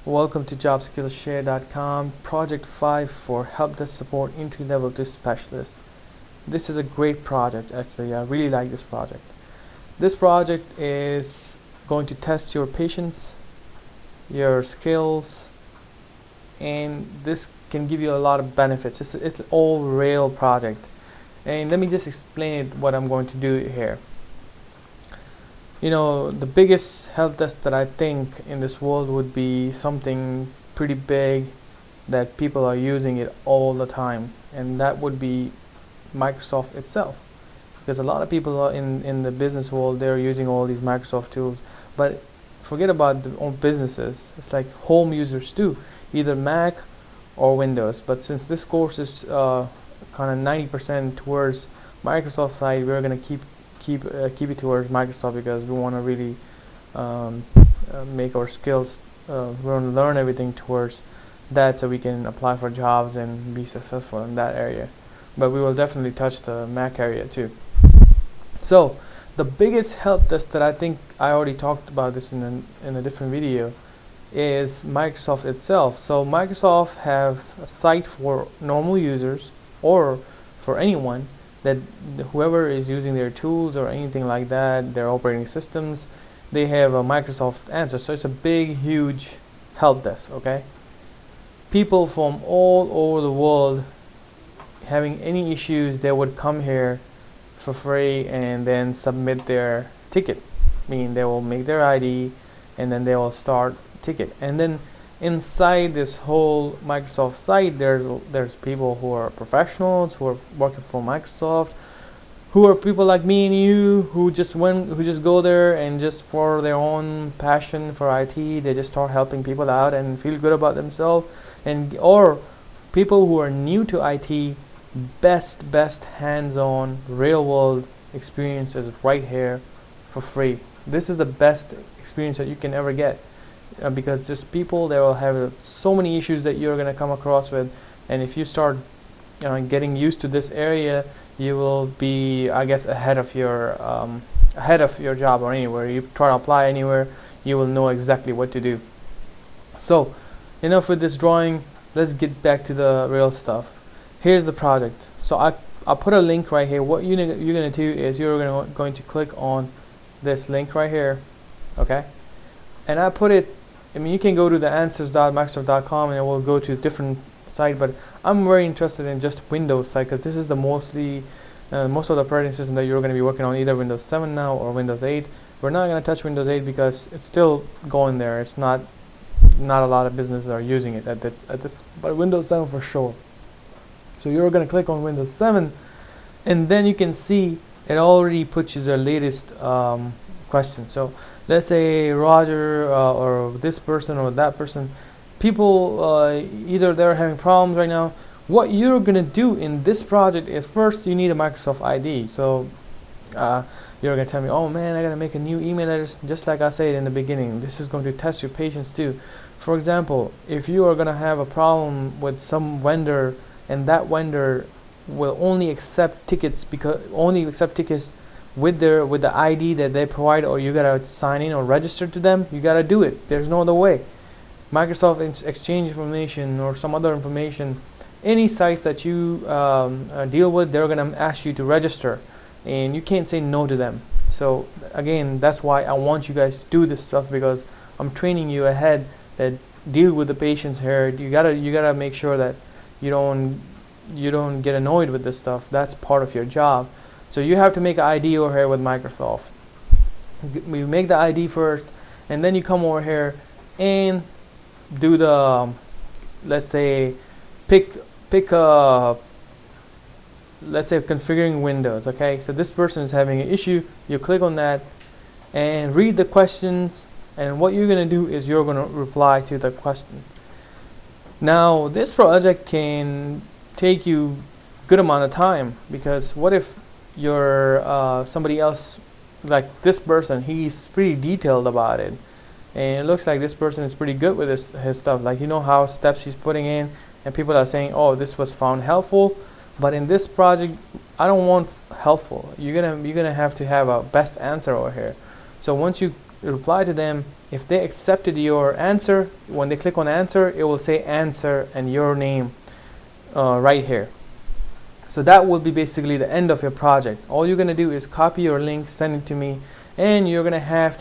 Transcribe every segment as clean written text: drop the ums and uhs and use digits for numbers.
Welcome to JobSkillShare.com, Project 5 for Help Desk Support Entry Level 2 Specialist. This is a great project, actually. I really like this project. This project is going to test your patience, your skills, and this can give you a lot of benefits. It's an all real project. And let me just explain what I'm going to do here. You know, the biggest help desk that I think in this world would be something pretty big that people are using it all the time, and that would be Microsoft itself. Because a lot of people are in the business world, they're using all these Microsoft tools, but forget about the own businesses. It's like home users too, either Mac or Windows. But since this course is kind of 90% towards Microsoft side, we're going to keep it towards Microsoft because we want to really make our skills. We want to learn everything towards that so we can apply for jobs and be successful in that area. But we will definitely touch the Mac area too. So the biggest help desk that I think I already talked about this in a different video is Microsoft itself. So Microsoft have a site for normal users or for anyone that whoever is using their tools or anything like that, their operating systems, they have a Microsoft answer. So it's a big, huge help desk. Okay, people from all over the world having any issues, they would come here for free and then submit their ticket. Meaning they will make their ID and then they will start ticket. And then inside this whole Microsoft site, there's people who are professionals, who are working for Microsoft, who are people like me and you, who just go there and just for their own passion for IT, they just start helping people out and feel good about themselves. And or people who are new to IT, best hands-on real world experiences right here for free. This is the best experience that you can ever get. Because just people, they will have so many issues that you're going to come across with, and if you start getting used to this area, you will be, I guess, ahead of your job or anywhere. You try to apply anywhere, you will know exactly what to do. So enough with this drawing, let's get back to the real stuff. Here's the project. So I'll put a link right here. What you're going to do is you're going to click on this link right here, okay? And I put it, I mean, you can go to the answers.microsoft.com and it will go to a different site, but I'm very interested in just Windows site because this is the most of the operating system that you're going to be working on, either Windows 7 now or Windows 8. We're not going to touch Windows 8 because it's still going there. It's not a lot of businesses are using it at this, but Windows 7 for sure. So you're going to click on Windows 7, and then you can see it already puts you the latest question. So let's say Roger or this person or that person, people either they're having problems right now. What you're gonna do in this project is first you need a Microsoft ID. So you're gonna tell me, oh man, I gotta make a new email address. Just like I said in the beginning, this is going to test your patience too. For example, if you are gonna have a problem with some vendor and that vendor will only accept tickets with the ID that they provide, or you gotta sign in or register to them, you gotta do it. There's no other way. Microsoft Exchange information or some other information, any sites that you deal with, they're gonna ask you to register, and you can't say no to them. So again, that's why I want you guys to do this stuff, because I'm training you ahead that deal with the patients here. You gotta make sure that you don't get annoyed with this stuff. That's part of your job. So you have to make an ID over here with Microsoft. You make the ID first, and then you come over here and do the, let's say, pick let's say configuring Windows. Okay, so this person is having an issue. You click on that and read the questions, and what you're gonna do is you're gonna reply to the question. Now this project can take you good amount of time, because what if you're somebody else, like this person, he's pretty detailed about it, and it looks like this person is pretty good with his stuff, like how steps he's putting in, and people are saying, oh, this was found helpful. But in this project, I don't want helpful. You're gonna have to have a best answer over here. So once you reply to them. If they accepted your answer, when they click on answer, it will say answer and your name right here. So that will be basically the end of your project. All you're going to do is copy your link, send it to me, and you're going to have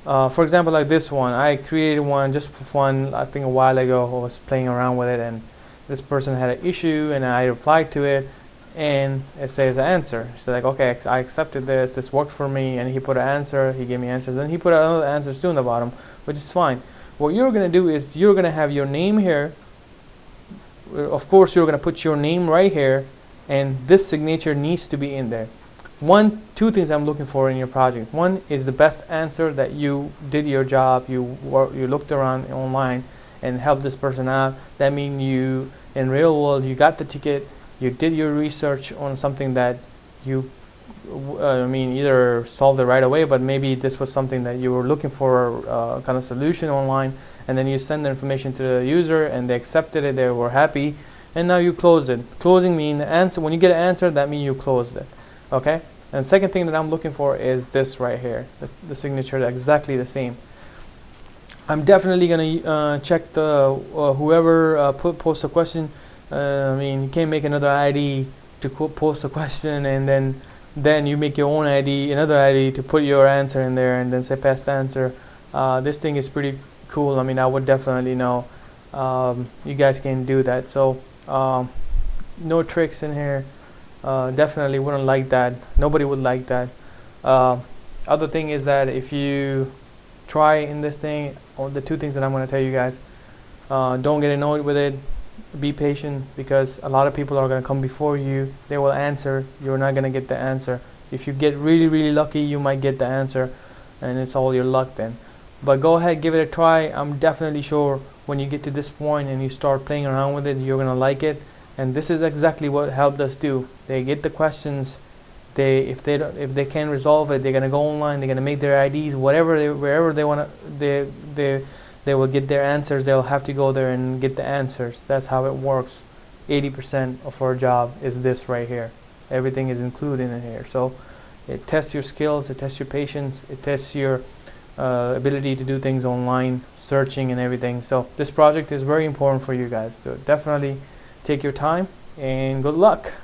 for example, like this one, I created one just for fun. I think a while ago I was playing around with it, and this person had an issue, and I replied to it, and it says answer. So like, okay, I accepted this worked for me, and he put an answer, he gave me answers, then he put another answers too in the bottom, which is fine. What you're going to do is you're going to have your name here. Of course, you're going to put your name right here, and this signature needs to be in there. Two things I'm looking for in your project. One is the best answer, that you did your job, you looked around online and helped this person out. That means you, in real world, you got the ticket, you did your research on something that you either solved it right away, but maybe this was something that you were looking for, kind of solution online, and then you send the information to the user and they accepted it, they were happy, and now you close it. Closing means the answer. When you get an answer, that means you closed it. Okay. And the second thing that I'm looking for is this right here, the signature, exactly the same. I'm definitely gonna check the whoever posts a question. You can't make another ID to post a question, and then you make your own ID, another ID to put your answer in there, and then say past answer. This thing is pretty cool. I would definitely know you guys can do that. So no tricks in here. Definitely wouldn't like that. Nobody would like that. Other thing is that if you try in this thing, or the two things that I'm going to tell you guys, don't get annoyed with it. Be patient, because a lot of people are going to come before you. They will answer. You're not going to get the answer. If you get really, really lucky, you might get the answer, and it's all your luck then. But go ahead, give it a try. I'm definitely sure when you get to this point and you start playing around with it, you're going to like it. And this is exactly what helped us do. They get the questions. If they can't resolve it, they're gonna go online. They're gonna make their IDs, wherever they wanna. They will get their answers. They'll have to go there and get the answers. That's how it works. 80% of our job is this right here. Everything is included in here. So it tests your skills. It tests your patience. It tests your ability to do things online, searching and everything. So this project is very important for you guys. So definitely take your time, and good luck.